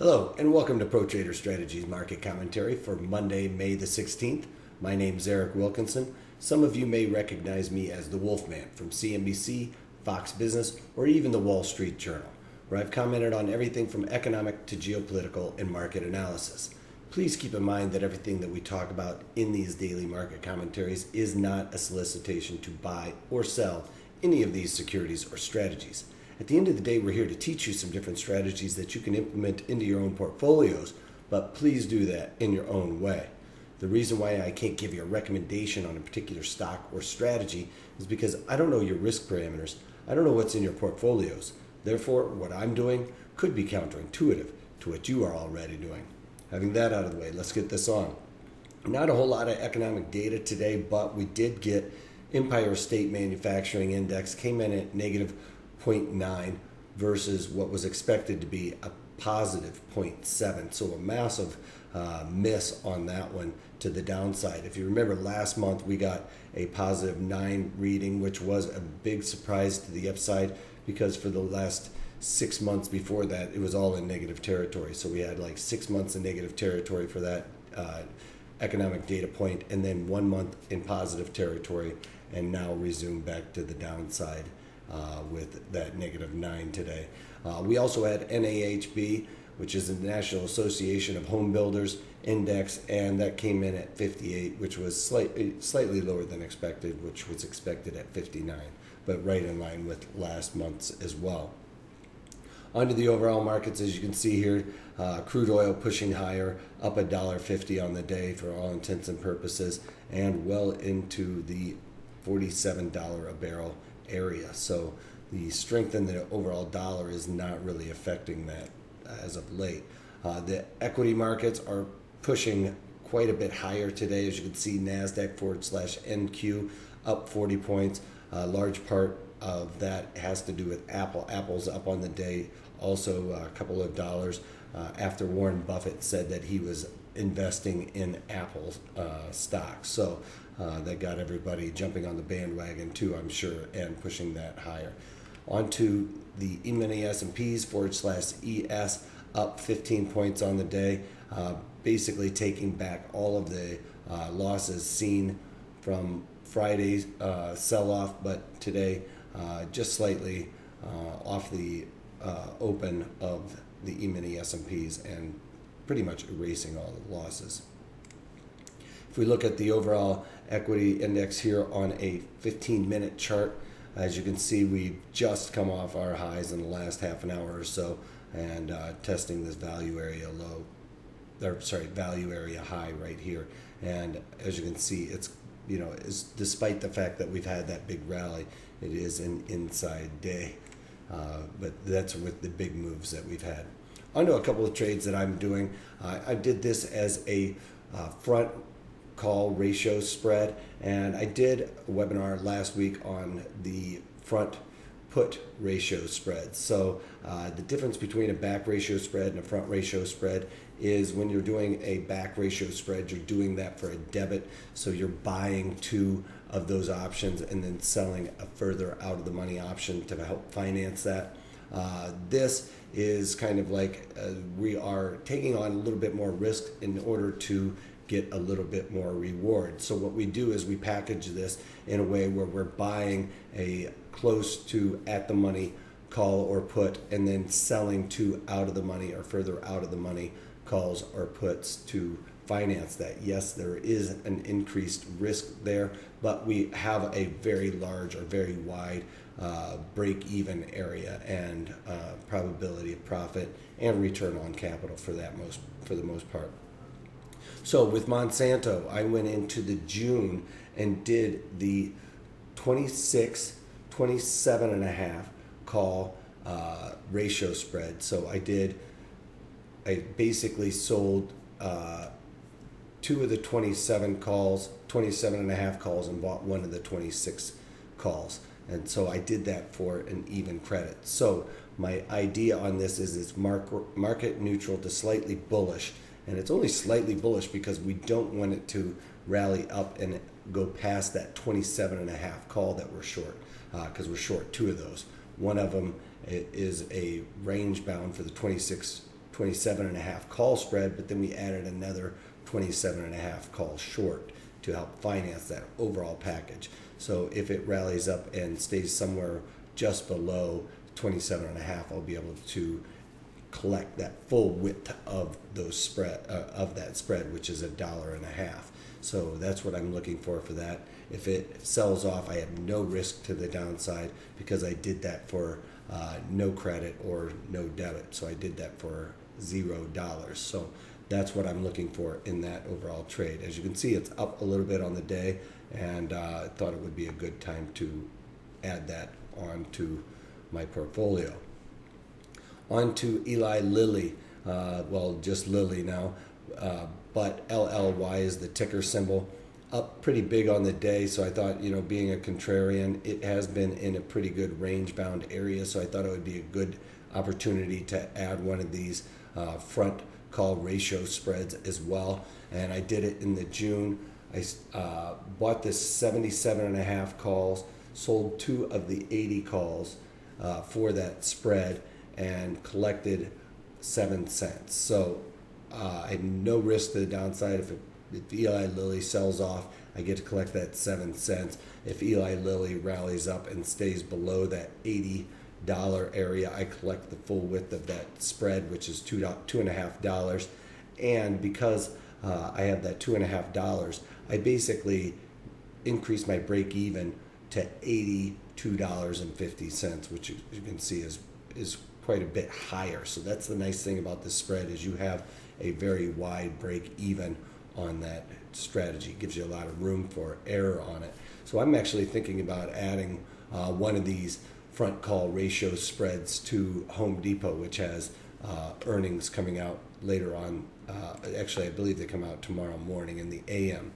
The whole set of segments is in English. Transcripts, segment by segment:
Hello, and welcome to Pro Trader Strategies Market Commentary for Monday, May the 16th. My name is Eric Wilkinson. Some of you may recognize me as the Wolfman from CNBC, Fox Business, or even the Wall Street Journal, where I've commented on everything from economic to geopolitical and market analysis. Please keep in mind that everything that we talk about in these daily market commentaries is not a solicitation to buy or sell any of these securities or strategies. At the end of the day, we're here to teach you some different strategies that you can implement into your own portfolios, but please do that in your own way. The reason why I can't give you a recommendation on a particular stock or strategy is because I don't know your risk parameters. I don't know what's in your portfolios. Therefore, what I'm doing could be counterintuitive to what you are already doing. Having that out of the way, let's get this on. Not a whole lot of economic data today, but we did get Empire State Manufacturing Index came in at negative 0.9 versus what was expected to be a positive 0.7. So a massive miss on that one to the downside. If you remember last month, we got a positive 9 reading, which was a big surprise to the upside because for the last 6 months before that, it was all in negative territory. So we had like 6 months in negative territory for that economic data point, and then 1 month in positive territory, and now resume back to the downside. With that negative 9 today. We also had NAHB, which is the National Association of Home Builders Index, and that came in at 58, which was slightly lower than expected, which was expected at 59, but right in line with last month's as well. Onto the overall markets, as you can see here, crude oil pushing higher, up $1.50 on the day for all intents and purposes, and well into the $47 a barrel area. So the strength in the overall dollar is not really affecting that as of late. The equity markets are pushing quite a bit higher today. As you can see, NASDAQ/NQ up 40 points. A large part of that has to do with Apple. Apple's up on the day, also a couple of dollars after Warren Buffett said that he was investing in Apple stock. So that got everybody jumping on the bandwagon too, I'm sure, and pushing that higher. Onto the E-mini S&Ps /ES up 15 points on the day, basically taking back all of the losses seen from Friday's sell-off, but today just slightly off the open of the E-mini S&Ps and pretty much erasing all the losses. If we look at the overall equity index here on a 15-minute chart, as you can see, we've just come off our highs in the last half an hour or so, and testing this value area high right here. And as you can see, it's despite the fact that we've had that big rally, it is an inside day, but that's with the big moves that we've had. Onto a couple of trades that I'm doing. I did this as a front call ratio spread, and I did a webinar last week on the front put ratio spread. So the difference between a back ratio spread and a front ratio spread is when you're doing a back ratio spread, you're doing that for a debit, so you're buying 2 of those options and then selling a further out of the money option to help finance that. This is kind of like we are taking on a little bit more risk in order to get a little bit more reward. So what we do is we package this in a way where we're buying a close to at the money call or put, and then selling 2 out of the money or further out of the money calls or puts to finance that. Yes, there is an increased risk there, but we have a very large or very wide break-even area and probability of profit and return on capital for the most part. So with Monsanto, I went into the June and did the 26, 27.5 call ratio spread. So I basically sold 2 of the 27.5 calls and bought 1 of the 26 calls. And so I did that for an even credit. So my idea on this is it's market neutral to slightly bullish. And it's only slightly bullish because we don't want it to rally up and go past that 27.5 call that we're short, because we're short 2 of those. One of them is a range bound for the 26 27.5 call spread, but then we added another 27.5 call short to help finance that overall package. So if it rallies up and stays somewhere just below 27.5, I'll be able to collect that full width of those that spread, which is $1.50. So that's what I'm looking for that. If it sells off, I have no risk to the downside because I did that for no credit or no debit. So I did that for $0. So that's what I'm looking for in that overall trade. As you can see, it's up a little bit on the day, and I thought it would be a good time to add that onto my portfolio. On to Eli Lilly, well, just Lilly now, but LLY is the ticker symbol. Up pretty big on the day, so I thought, being a contrarian, it has been in a pretty good range-bound area, so I thought it would be a good opportunity to add one of these front call ratio spreads as well, and I did it in the June. I bought this 77.5 calls, sold 2 of the 80 calls for that spread, and collected 7 cents. So I have no risk to the downside. If Eli Lilly sells off, I get to collect that 7 cents. If Eli Lilly rallies up and stays below that $80 area, I collect the full width of that spread, which is $2.50. And because I have that $2.50, I basically increase my break even to $82.50, which you can see is quite a bit higher. So that's the nice thing about this spread, is you have a very wide break even on that strategy. It gives you a lot of room for error on it. So I'm actually thinking about adding one of these front call ratio spreads to Home Depot, which has earnings coming out later on. Actually, I believe they come out tomorrow morning in the AM.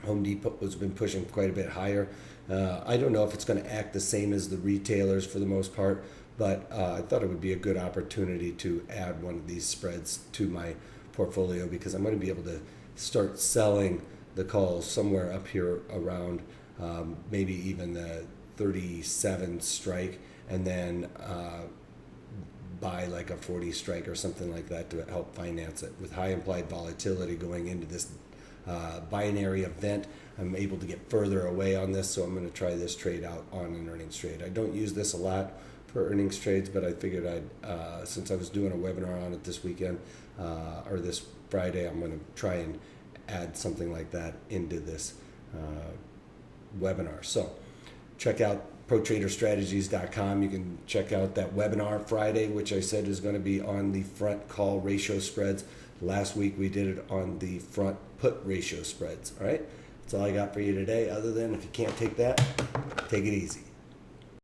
Home Depot has been pushing quite a bit higher. I don't know if it's going to act the same as the retailers for the most part, but I thought it would be a good opportunity to add one of these spreads to my portfolio, because I'm going to be able to start selling the calls somewhere up here around maybe even the 37 strike, and then buy like a 40 strike or something like that to help finance it. With high implied volatility going into this binary event, I'm able to get further away on this, so I'm going to try this trade out on an earnings trade. I don't use this a lot for earnings trades, but I figured I'd, since I was doing a webinar on it this weekend, or this Friday, I'm going to try and add something like that into this webinar. So check out protraderstrategies.com. You can check out that webinar Friday, which I said is going to be on the front call ratio spreads. Last week we did it on the front put ratio spreads. All right, that's all I got for you today, other than if you can't take that, take it easy.